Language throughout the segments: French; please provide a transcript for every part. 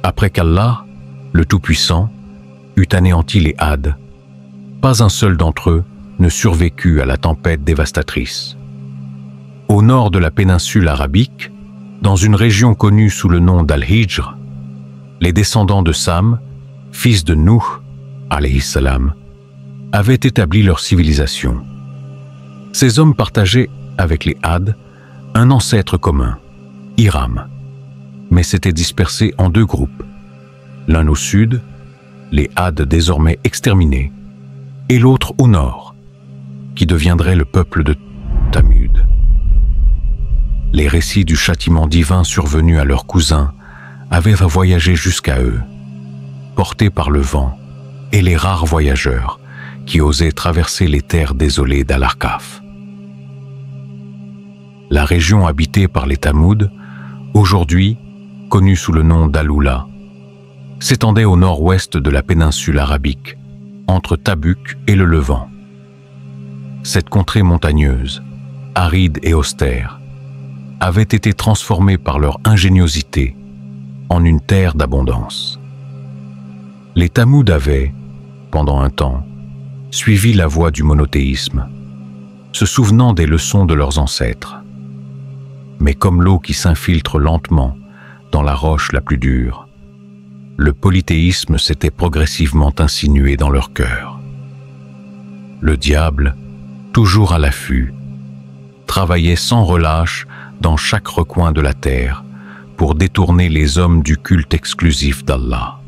Après qu'Allah, le Tout-Puissant, eut anéanti les Had, pas un seul d'entre eux ne survécut à la tempête dévastatrice. Au nord de la péninsule arabique, dans une région connue sous le nom d'Al-Hijr, les descendants de Sam, fils de Nuh, alayhi salam, avaient établi leur civilisation. Ces hommes partageaient avec les Had un ancêtre commun, Iram, mais s'étaient dispersés en deux groupes, l'un au sud, les Had désormais exterminés, et l'autre au nord, qui deviendrait le peuple de Thamud. Les récits du châtiment divin survenu à leurs cousins avaient voyagé jusqu'à eux, portés par le vent et les rares voyageurs qui osaient traverser les terres désolées d'Al-Ahqaf. La région habitée par les Thamud, aujourd'hui connue sous le nom d'Al-Ula, s'étendait au nord-ouest de la péninsule arabique, entre Tabuk et le Levant. Cette contrée montagneuse, aride et austère, avait été transformée par leur ingéniosité en une terre d'abondance. Les Thamud avaient, pendant un temps, suivi la voie du monothéisme, se souvenant des leçons de leurs ancêtres. Mais comme l'eau qui s'infiltre lentement dans la roche la plus dure, le polythéisme s'était progressivement insinué dans leur cœur. Le diable, toujours à l'affût, travaillait sans relâche dans chaque recoin de la terre pour détourner les hommes du culte exclusif d'Allah.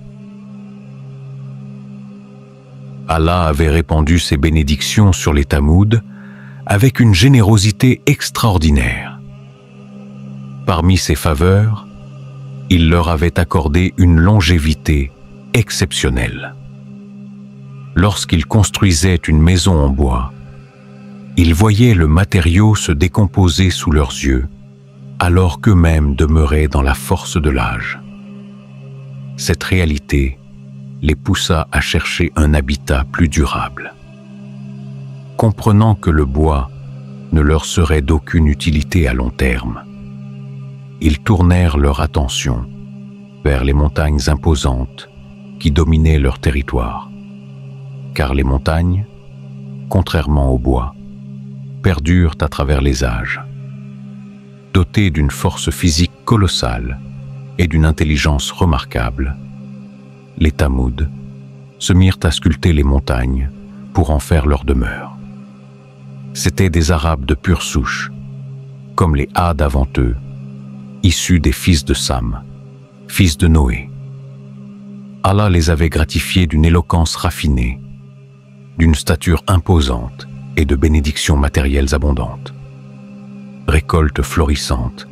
Allah avait répandu ses bénédictions sur les Thamud avec une générosité extraordinaire. Parmi ses faveurs, il leur avait accordé une longévité exceptionnelle. Lorsqu'ils construisaient une maison en bois, ils voyaient le matériau se décomposer sous leurs yeux, alors qu'eux-mêmes demeuraient dans la force de l'âge. Cette réalité les poussa à chercher un habitat plus durable. Comprenant que le bois ne leur serait d'aucune utilité à long terme, ils tournèrent leur attention vers les montagnes imposantes qui dominaient leur territoire. Car les montagnes, contrairement au bois, perdurent à travers les âges. Dotés d'une force physique colossale et d'une intelligence remarquable, les Thamud se mirent à sculpter les montagnes pour en faire leur demeure. C'étaient des Arabes de pure souche, comme les Had avant eux, issus des fils de Sam, fils de Noé. Allah les avait gratifiés d'une éloquence raffinée, d'une stature imposante et de bénédictions matérielles abondantes. Récoltes florissantes,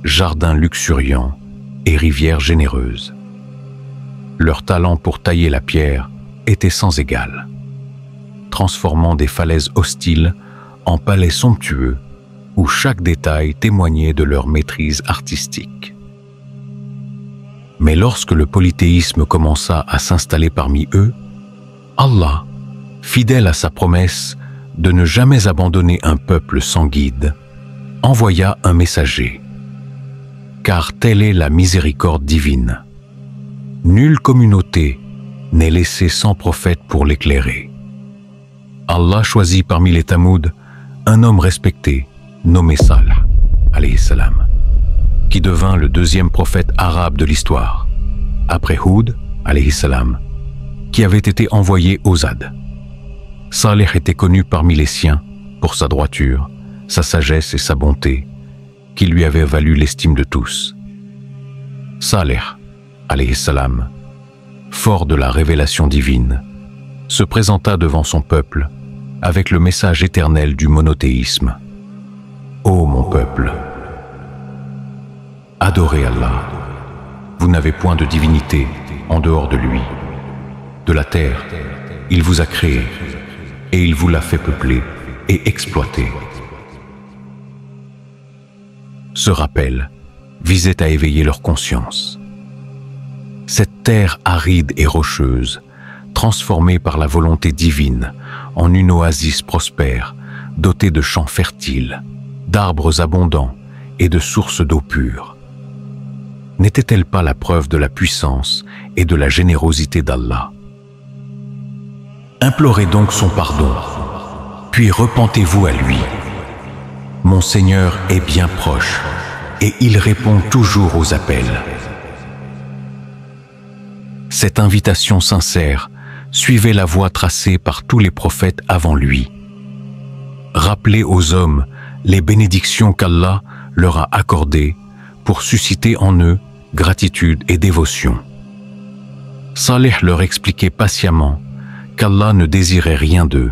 jardins luxuriants et rivières généreuses. Leur talent pour tailler la pierre était sans égal, transformant des falaises hostiles en palais somptueux où chaque détail témoignait de leur maîtrise artistique. Mais lorsque le polythéisme commença à s'installer parmi eux, Allah, fidèle à sa promesse de ne jamais abandonner un peuple sans guide, envoya un messager. Car telle est la miséricorde divine. Nulle communauté n'est laissée sans prophète pour l'éclairer. Allah choisit parmi les Thamud un homme respecté, nommé Salih, alayhi salam, qui devint le deuxième prophète arabe de l'histoire, après Hud, alayhi salam, qui avait été envoyé aux Had. Salih était connu parmi les siens pour sa droiture, sa sagesse et sa bonté, qui lui avaient valu l'estime de tous. Salih, alayhi salam, fort de la révélation divine, se présenta devant son peuple avec le message éternel du monothéisme. Ô mon peuple, adorez Allah. Vous n'avez point de divinité en dehors de lui. De la terre, il vous a créé et il vous l'a fait peupler et exploiter. Ce rappel visait à éveiller leur conscience. Cette terre aride et rocheuse, transformée par la volonté divine en une oasis prospère, dotée de champs fertiles, d'arbres abondants et de sources d'eau pure, n'était-elle pas la preuve de la puissance et de la générosité d'Allah? Implorez donc son pardon, puis repentez-vous à lui. Mon Seigneur est bien proche et il répond toujours aux appels. Cette invitation sincère suivait la voie tracée par tous les prophètes avant lui. Rappelez aux hommes les bénédictions qu'Allah leur a accordées pour susciter en eux gratitude et dévotion. Salih leur expliquait patiemment qu'Allah ne désirait rien d'eux,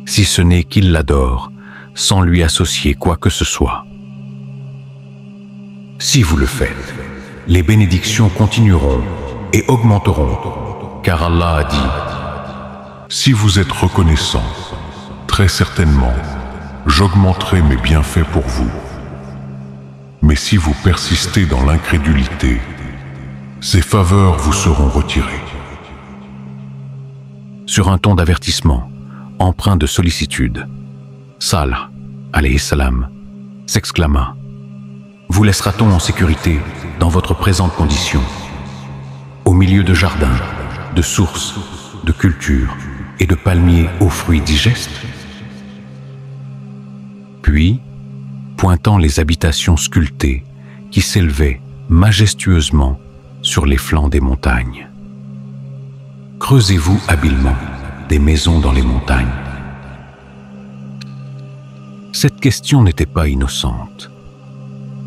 si ce n'est qu'ils l'adorent, sans lui associer quoi que ce soit. Si vous le faites, les bénédictions continueront et augmenteront, car Allah a dit: Si vous êtes reconnaissant, très certainement, j'augmenterai mes bienfaits pour vous. Mais si vous persistez dans l'incrédulité, ces faveurs vous seront retirées. Sur un ton d'avertissement, empreint de sollicitude, Salih, alayhi salam, s'exclama: Vous laissera-t-on en sécurité dans votre présente condition, au milieu de jardins, de sources, de cultures et de palmiers aux fruits digestes? Puis, pointant les habitations sculptées qui s'élevaient majestueusement sur les flancs des montagnes. Creusez-vous habilement des maisons dans les montagnes. Cette question n'était pas innocente.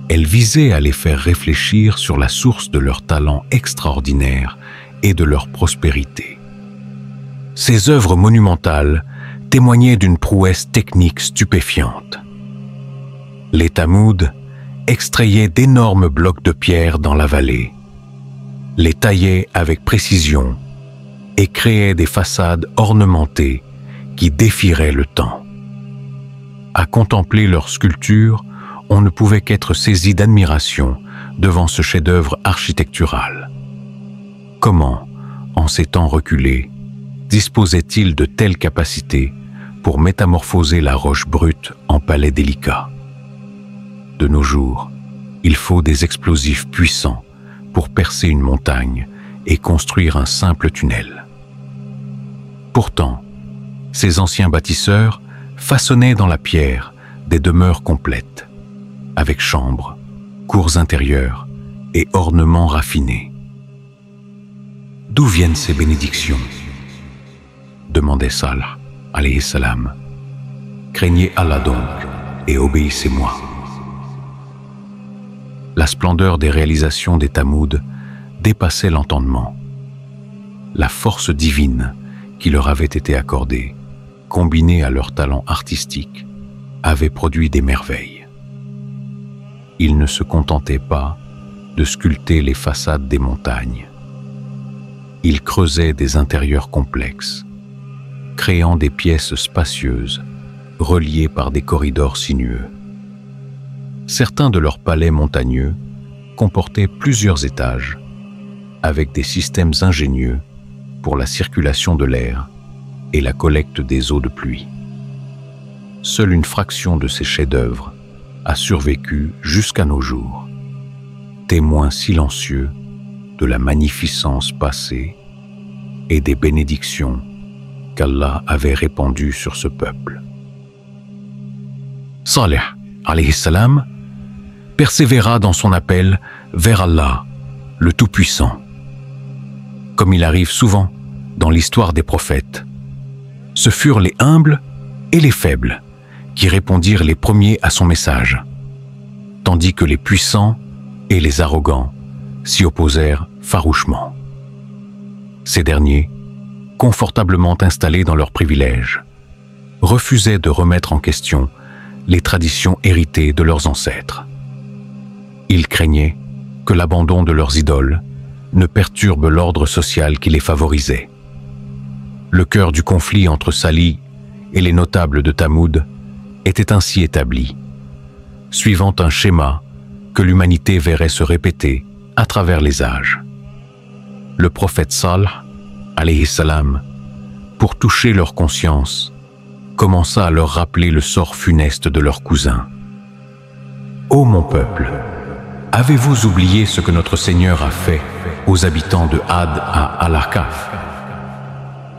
Elle visait à les faire réfléchir sur la source de leur talent extraordinaire et de leur prospérité. Ces œuvres monumentales témoignaient d'une prouesse technique stupéfiante. Les Tamouds extrayaient d'énormes blocs de pierre dans la vallée, les taillaient avec précision et créaient des façades ornementées qui défieraient le temps. À contempler leurs sculptures, on ne pouvait qu'être saisi d'admiration devant ce chef-d'œuvre architectural. Comment, en ces temps reculés, disposait-il de telles capacités pour métamorphoser la roche brute en palais délicat? De nos jours, il faut des explosifs puissants pour percer une montagne et construire un simple tunnel. Pourtant, ces anciens bâtisseurs façonnaient dans la pierre des demeures complètes, avec chambres, cours intérieures et ornements raffinés. D'où viennent ces bénédictions? Demandait Salih, alayhi salam. Craignez Allah donc et obéissez-moi. La splendeur des réalisations des Tamouds dépassait l'entendement. La force divine qui leur avait été accordée, combinée à leur talent artistique, avait produit des merveilles. Ils ne se contentaient pas de sculpter les façades des montagnes. Ils creusaient des intérieurs complexes, créant des pièces spacieuses, reliées par des corridors sinueux. Certains de leurs palais montagneux comportaient plusieurs étages, avec des systèmes ingénieux pour la circulation de l'air et la collecte des eaux de pluie. Seule une fraction de ces chefs-d'œuvre a survécu jusqu'à nos jours, témoin silencieux de la magnificence passée et des bénédictions qu'Allah avait répandues sur ce peuple. Salih, alayhi salam, persévéra dans son appel vers Allah, le Tout-Puissant. Comme il arrive souvent dans l'histoire des prophètes, ce furent les humbles et les faibles qui répondirent les premiers à son message, tandis que les puissants et les arrogants s'y opposèrent farouchement. Ces derniers, confortablement installés dans leurs privilèges, refusaient de remettre en question les traditions héritées de leurs ancêtres. Ils craignaient que l'abandon de leurs idoles ne perturbe l'ordre social qui les favorisait. Le cœur du conflit entre Salih et les notables de Tamoud était ainsi établi, suivant un schéma que l'humanité verrait se répéter à travers les âges. Le prophète Salih, alayhi salam, pour toucher leur conscience, commença à leur rappeler le sort funeste de leurs cousins. « Ô mon peuple, Avez-vous oublié ce que notre Seigneur a fait aux habitants de Had à Al-Ahqaf?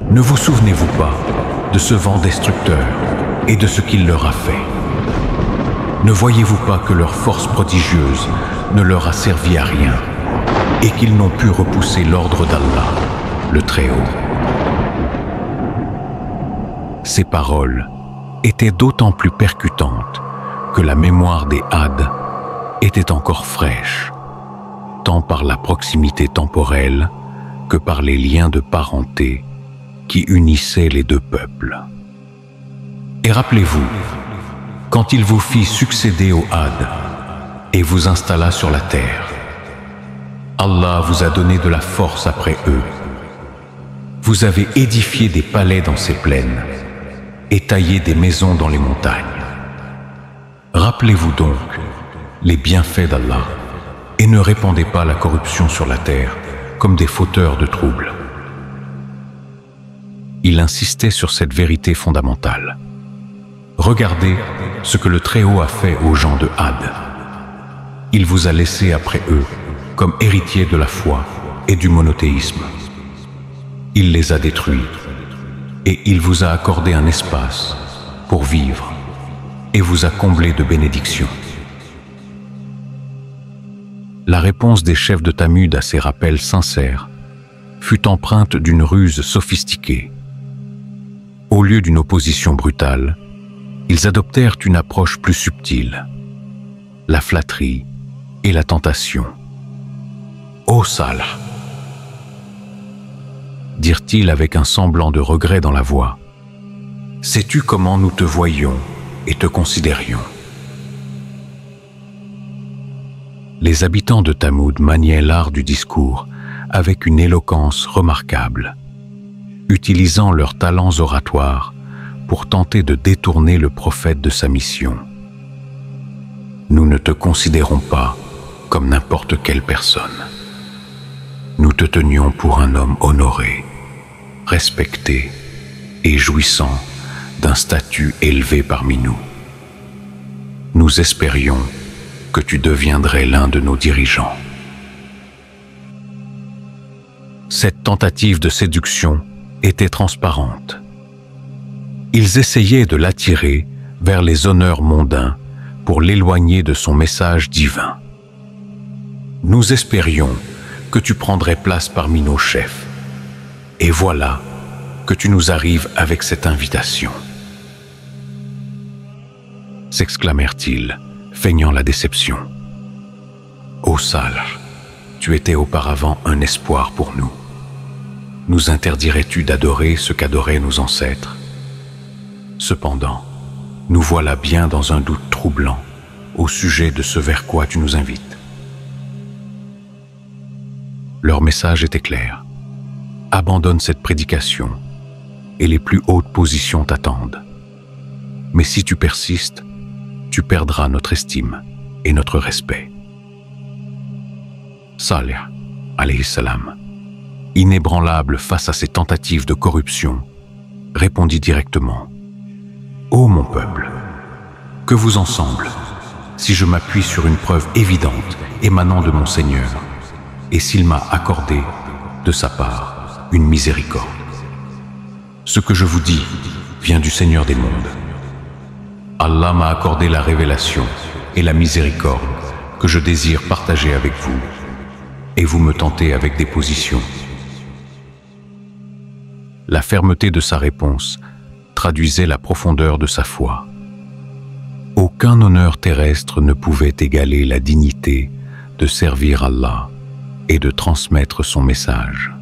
Ne vous souvenez-vous pas de ce vent destructeur et de ce qu'il leur a fait? Ne voyez-vous pas que leur force prodigieuse ne leur a servi à rien et qu'ils n'ont pu repousser l'ordre d'Allah, le Très-Haut? Ces paroles étaient d'autant plus percutantes que la mémoire des Had était encore fraîche, tant par la proximité temporelle que par les liens de parenté qui unissaient les deux peuples. Et rappelez-vous, quand il vous fit succéder aux Had et vous installa sur la terre, Allah vous a donné de la force après eux. Vous avez édifié des palais dans ces plaines et taillé des maisons dans les montagnes. Rappelez-vous donc les bienfaits d'Allah et ne répandez pas la corruption sur la terre comme des fauteurs de troubles. Il insistait sur cette vérité fondamentale. Regardez ce que le Très-Haut a fait aux gens de Had. Il vous a laissé après eux comme héritiers de la foi et du monothéisme. Il les a détruits et il vous a accordé un espace pour vivre et vous a comblé de bénédictions. La réponse des chefs de Thamud à ces rappels sincères fut empreinte d'une ruse sophistiquée. Au lieu d'une opposition brutale, ils adoptèrent une approche plus subtile, la flatterie et la tentation. « Ô Salih » dirent-ils avec un semblant de regret dans la voix, « sais-tu comment nous te voyions et te considérions ?» Les habitants de Thamud maniaient l'art du discours avec une éloquence remarquable, utilisant leurs talents oratoires pour tenter de détourner le prophète de sa mission. Nous ne te considérons pas comme n'importe quelle personne. Nous te tenions pour un homme honoré, respecté et jouissant d'un statut élevé parmi nous. Nous espérions que tu deviendrais l'un de nos dirigeants. Cette tentative de séduction était transparente. Ils essayaient de l'attirer vers les honneurs mondains pour l'éloigner de son message divin. Nous espérions que tu prendrais place parmi nos chefs. Et voilà que tu nous arrives avec cette invitation. S'exclamèrent-ils, feignant la déception. Ô Salih, tu étais auparavant un espoir pour nous. Nous interdirais-tu d'adorer ce qu'adoraient nos ancêtres? Cependant, nous voilà bien dans un doute troublant au sujet de ce vers quoi tu nous invites. Leur message était clair. Abandonne cette prédication et les plus hautes positions t'attendent. Mais si tu persistes, tu perdras notre estime et notre respect. Salih, alayhi salam, inébranlable face à ces tentatives de corruption, répondit directement: Ô mon peuple, que vous en semble si je m'appuie sur une preuve évidente émanant de mon Seigneur et s'il m'a accordé de sa part une miséricorde? Ce que je vous dis vient du Seigneur des mondes. Allah m'a accordé la révélation et la miséricorde que je désire partager avec vous, et vous me tentez avec des positions. La fermeté de sa réponse traduisait la profondeur de sa foi. Aucun honneur terrestre ne pouvait égaler la dignité de servir Allah et de transmettre son message.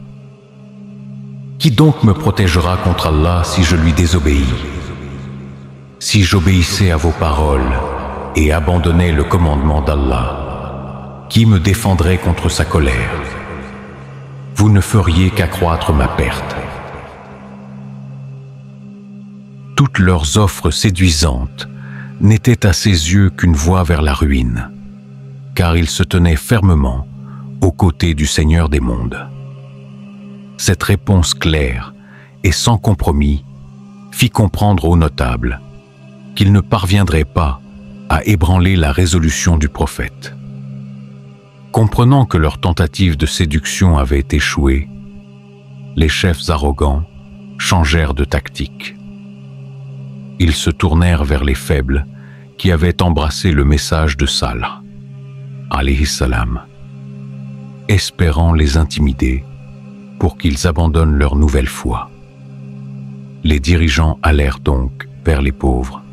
Qui donc me protégera contre Allah si je lui désobéis? Si j'obéissais à vos paroles et abandonnais le commandement d'Allah, qui me défendrait contre sa colère? Vous ne feriez qu'accroître ma perte. Toutes leurs offres séduisantes n'étaient à ses yeux qu'une voie vers la ruine, car ils se tenaient fermement aux côtés du Seigneur des mondes. Cette réponse claire et sans compromis fit comprendre aux notables qu'ils ne parviendraient pas à ébranler la résolution du prophète. Comprenant que leur tentative de séduction avait échoué, les chefs arrogants changèrent de tactique. Ils se tournèrent vers les faibles qui avaient embrassé le message de Salih, alayhi salam, espérant les intimider pour qu'ils abandonnent leur nouvelle foi. Les dirigeants allèrent donc vers les pauvres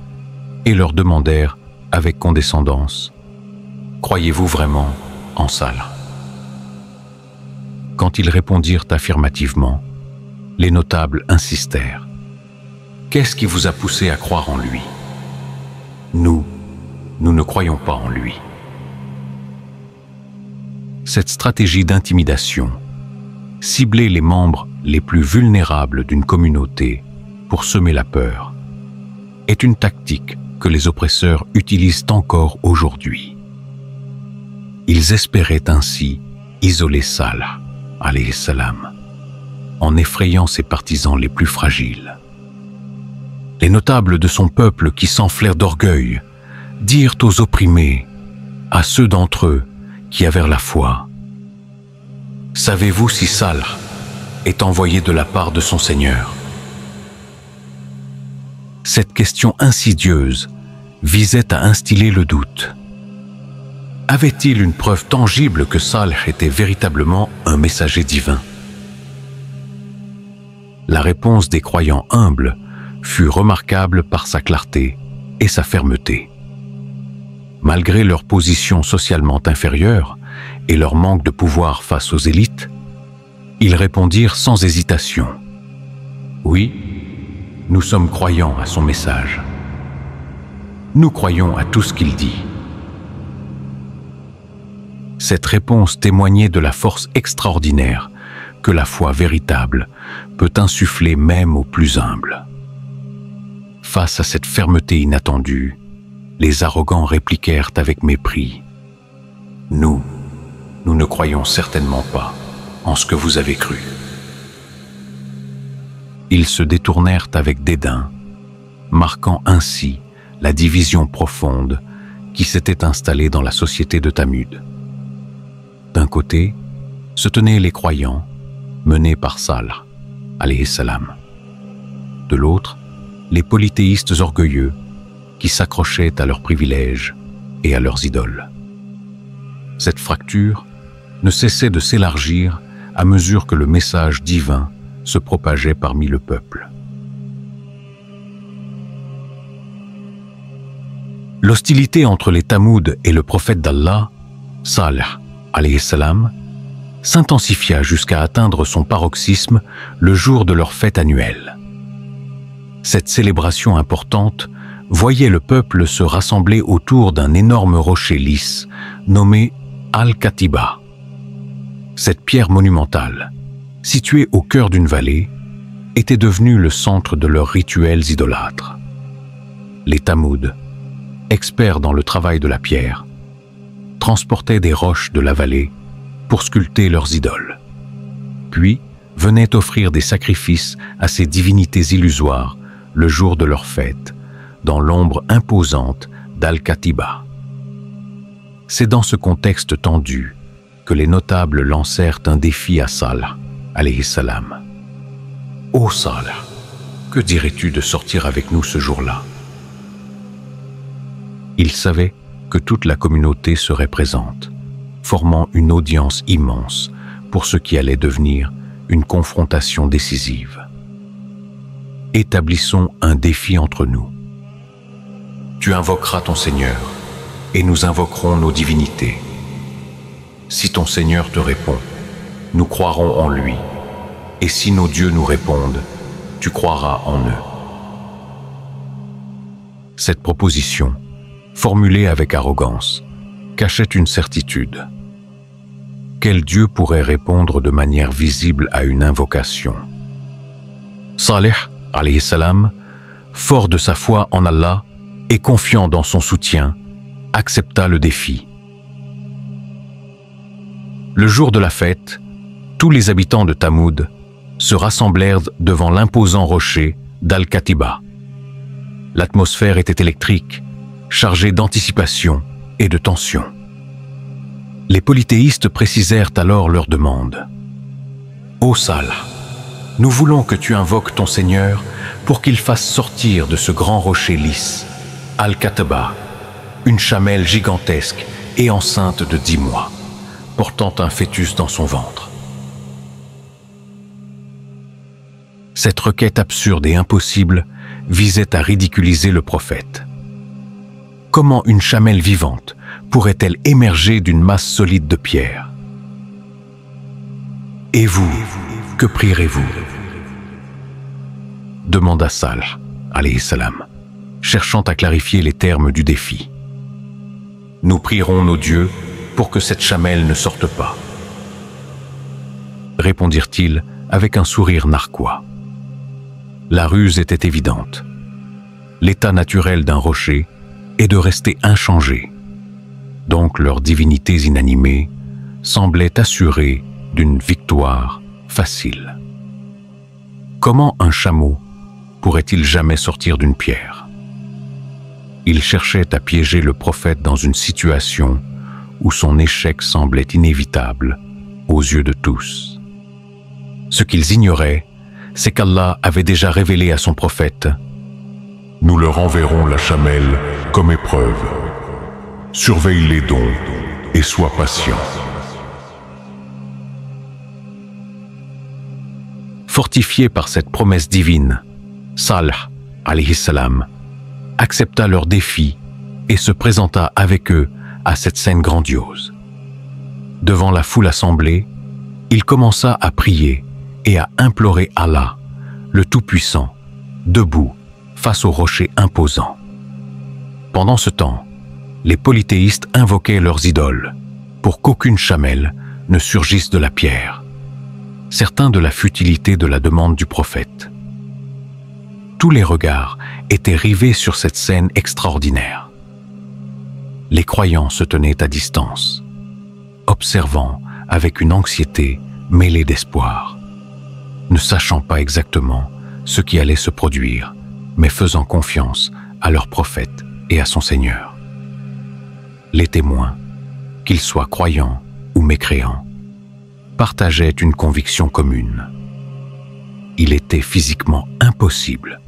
et leur demandèrent avec condescendance: « Croyez-vous vraiment en Salih ?» Quand ils répondirent affirmativement, les notables insistèrent: « Qu'est-ce qui vous a poussé à croire en lui ? Nous ne croyons pas en lui. » Cette stratégie d'intimidation ciblait les membres les plus vulnérables d'une communauté pour semer la peur est une tactique que les oppresseurs utilisent encore aujourd'hui. Ils espéraient ainsi isoler Salih, alayhi salam, en effrayant ses partisans les plus fragiles. Les notables de son peuple qui s'enflèrent d'orgueil dirent aux opprimés, à ceux d'entre eux qui avaient la foi: « Savez-vous si Salih est envoyé de la part de son Seigneur ?» Cette question insidieuse visait à instiller le doute. Avait-il une preuve tangible que Salih était véritablement un messager divin? La réponse des croyants humbles fut remarquable par sa clarté et sa fermeté. Malgré leur position socialement inférieure et leur manque de pouvoir face aux élites, ils répondirent sans hésitation: « Oui, nous sommes croyants à son message. Nous croyons à tout ce qu'il dit. » Cette réponse témoignait de la force extraordinaire que la foi véritable peut insuffler même aux plus humbles. Face à cette fermeté inattendue, les arrogants répliquèrent avec mépris: « Nous ne croyons certainement pas en ce que vous avez cru. » Ils se détournèrent avec dédain, marquant ainsi la division profonde qui s'était installée dans la société de Thamud. D'un côté se tenaient les croyants, menés par Salih, alayhi salam. De l'autre, les polythéistes orgueilleux qui s'accrochaient à leurs privilèges et à leurs idoles. Cette fracture ne cessait de s'élargir à mesure que le message divin se propageait parmi le peuple. L'hostilité entre les Thamud et le prophète d'Allah, Salih, alayhi salam, s'intensifia jusqu'à atteindre son paroxysme le jour de leur fête annuelle. Cette célébration importante voyait le peuple se rassembler autour d'un énorme rocher lisse nommé Al-Katiba. Cette pierre monumentale, située au cœur d'une vallée, était devenue le centre de leurs rituels idolâtres. Les Thamud, experts dans le travail de la pierre, transportaient des roches de la vallée pour sculpter leurs idoles, puis venaient offrir des sacrifices à ces divinités illusoires le jour de leur fête, dans l'ombre imposante d'Al-Katiba. C'est dans ce contexte tendu que les notables lancèrent un défi à Salih, alayhi salam. « Ô Salih, que dirais-tu de sortir avec nous ce jour-là » Ils savaient que toute la communauté serait présente, formant une audience immense pour ce qui allait devenir une confrontation décisive. « Établissons un défi entre nous. Tu invoqueras ton Seigneur, et nous invoquerons nos divinités. Si ton Seigneur te répond, nous croirons en lui, et si nos dieux nous répondent, tu croiras en eux. » Cette proposition, formulée avec arrogance, cachait une certitude. Quel Dieu pourrait répondre de manière visible à une invocation? Salih, alayhi salam, fort de sa foi en Allah et confiant dans son soutien, accepta le défi. Le jour de la fête, tous les habitants de Thamud se rassemblèrent devant l'imposant rocher d'Al-Katiba. L'atmosphère était électrique, chargée d'anticipation et de tension. Les polythéistes précisèrent alors leur demande. « Ô Salih, nous voulons que tu invoques ton Seigneur pour qu'il fasse sortir de ce grand rocher lisse, Al-Kataba, une chamelle gigantesque et enceinte de 10 mois, portant un fœtus dans son ventre. » Cette requête absurde et impossible visait à ridiculiser le prophète. Comment une chamelle vivante pourrait-elle émerger d'une masse solide de pierre? « Et vous, que prierez-vous » demanda Salih, alayhi salam, cherchant à clarifier les termes du défi. « Nous prierons nos dieux pour que cette chamelle ne sorte pas, » répondirent-ils avec un sourire narquois. La ruse était évidente. L'état naturel d'un rocher est de rester inchangé. Donc leurs divinités inanimées semblaient assurées d'une victoire facile. Comment un chameau pourrait-il jamais sortir d'une pierre? Il cherchait à piéger le prophète dans une situation où son échec semblait inévitable aux yeux de tous. Ce qu'ils ignoraient, c'est qu'Allah avait déjà révélé à son prophète: « Nous leur enverrons la chamelle comme épreuve. Surveille-les donc et sois patient. » Fortifié par cette promesse divine, Salih, alayhi salam, accepta leur défi et se présenta avec eux à cette scène grandiose. Devant la foule assemblée, il commença à prier et à implorer Allah, le Tout-Puissant, debout face au rocher imposant. Pendant ce temps, les polythéistes invoquaient leurs idoles pour qu'aucune chamelle ne surgisse de la pierre, certains de la futilité de la demande du prophète. Tous les regards étaient rivés sur cette scène extraordinaire. Les croyants se tenaient à distance, observant avec une anxiété mêlée d'espoir, ne sachant pas exactement ce qui allait se produire, mais faisant confiance à leur prophète et à son Seigneur. Les témoins, qu'ils soient croyants ou mécréants, partageaient une conviction commune. Il était physiquement impossible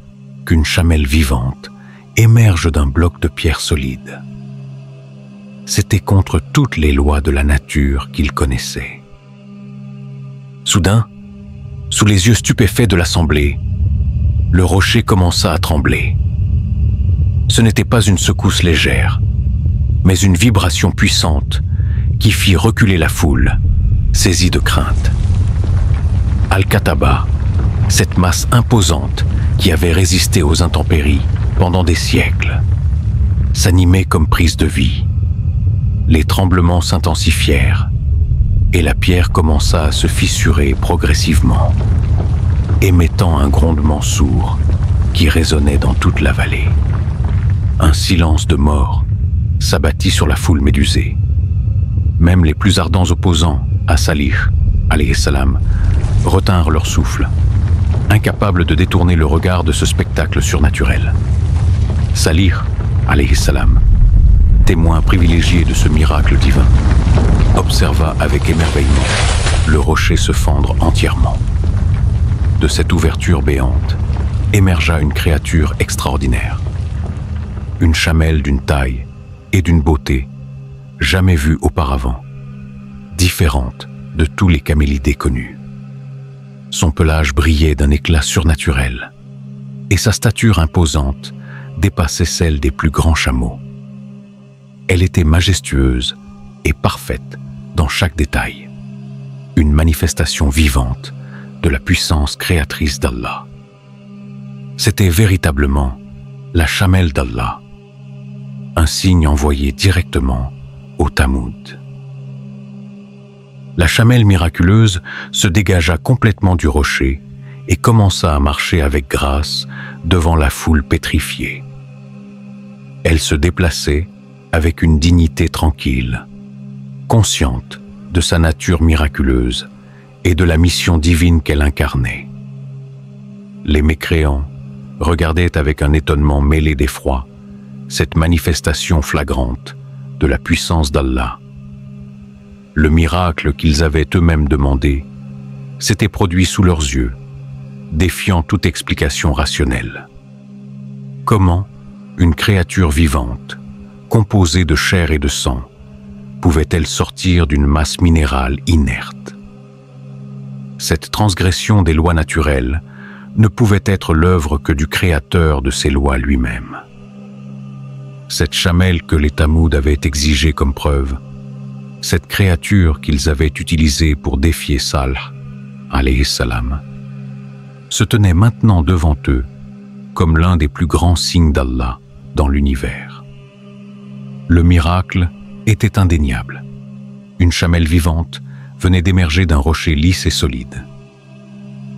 qu'une chamelle vivante émerge d'un bloc de pierre solide. C'était contre toutes les lois de la nature qu'ils connaissaient. Soudain, sous les yeux stupéfaits de l'assemblée, le rocher commença à trembler. Ce n'était pas une secousse légère, mais une vibration puissante qui fit reculer la foule, saisie de crainte. Al-Kataba, cette masse imposante qui avait résisté aux intempéries pendant des siècles, s'animait comme prise de vie. Les tremblements s'intensifièrent et la pierre commença à se fissurer progressivement, émettant un grondement sourd qui résonnait dans toute la vallée. Un silence de mort s'abattit sur la foule médusée. Même les plus ardents opposants à Salih, alayhi salam, retinrent leur souffle, incapables de détourner le regard de ce spectacle surnaturel. Salih, alayhi salam, témoin privilégié de ce miracle divin, observa avec émerveillement le rocher se fendre entièrement. De cette ouverture béante émergea une créature extraordinaire, une chamelle d'une taille et d'une beauté jamais vue auparavant, différente de tous les camélidés connus. Son pelage brillait d'un éclat surnaturel et sa stature imposante dépassait celle des plus grands chameaux. Elle était majestueuse et parfaite dans chaque détail, une manifestation vivante de la puissance créatrice d'Allah. C'était véritablement la chamelle d'Allah, un signe envoyé directement au Tamoud. La chamelle miraculeuse se dégagea complètement du rocher et commença à marcher avec grâce devant la foule pétrifiée. Elle se déplaçait avec une dignité tranquille, consciente de sa nature miraculeuse et de la mission divine qu'elle incarnait. Les mécréants regardaient avec un étonnement mêlé d'effroi cette manifestation flagrante de la puissance d'Allah. Le miracle qu'ils avaient eux-mêmes demandé s'était produit sous leurs yeux, défiant toute explication rationnelle. Comment une créature vivante, composée de chair et de sang, pouvait-elle sortir d'une masse minérale inerte? Cette transgression des lois naturelles ne pouvait être l'œuvre que du créateur de ces lois lui-même. Cette chamelle que les Tamouds avaient exigée comme preuve, cette créature qu'ils avaient utilisée pour défier Salh, alayhi salam, se tenait maintenant devant eux comme l'un des plus grands signes d'Allah dans l'univers. Le miracle était indéniable. Une chamelle vivante venait d'émerger d'un rocher lisse et solide.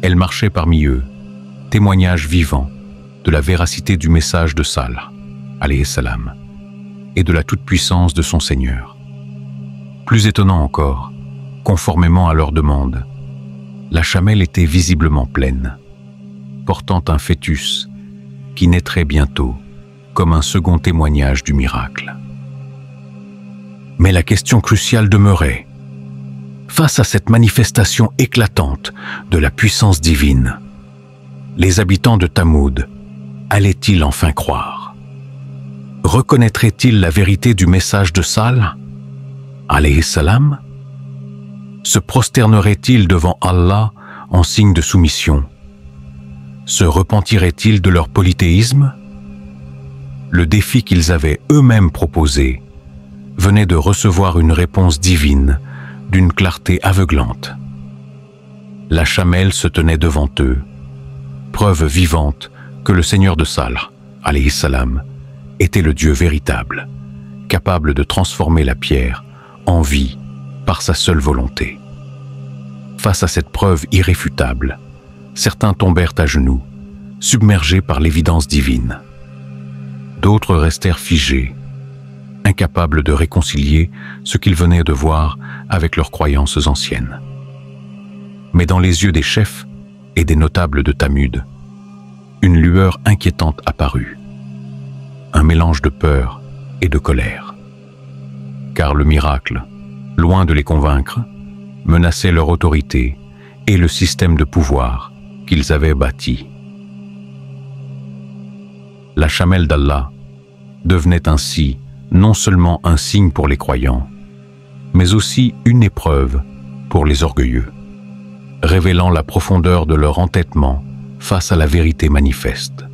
Elle marchait parmi eux, témoignage vivant de la véracité du message de Salh, alayhi salam, et de la toute-puissance de son Seigneur. Plus étonnant encore, conformément à leur demande, la chamelle était visiblement pleine, portant un fœtus qui naîtrait bientôt comme un second témoignage du miracle. Mais la question cruciale demeurait. Face à cette manifestation éclatante de la puissance divine, les habitants de Tamoud allaient-ils enfin croire? Reconnaîtraient-ils la vérité du message de Salh, alayhi salam? Se prosterneraient-ils devant Allah en signe de soumission? Se repentiraient-ils de leur polythéisme? Le défi qu'ils avaient eux-mêmes proposé venait de recevoir une réponse divine d'une clarté aveuglante. La chamelle se tenait devant eux, preuve vivante que le Seigneur de Salh, alayhi salam, était le Dieu véritable, capable de transformer la pierre en vie par sa seule volonté. Face à cette preuve irréfutable, certains tombèrent à genoux, submergés par l'évidence divine. D'autres restèrent figés, incapables de réconcilier ce qu'ils venaient de voir avec leurs croyances anciennes. Mais dans les yeux des chefs et des notables de Tamoud, une lueur inquiétante apparut, un mélange de peur et de colère. Car le miracle, loin de les convaincre, menaçait leur autorité et le système de pouvoir qu'ils avaient bâti. La chamelle d'Allah devenait ainsi non seulement un signe pour les croyants, mais aussi une épreuve pour les orgueilleux, révélant la profondeur de leur entêtement face à la vérité manifeste.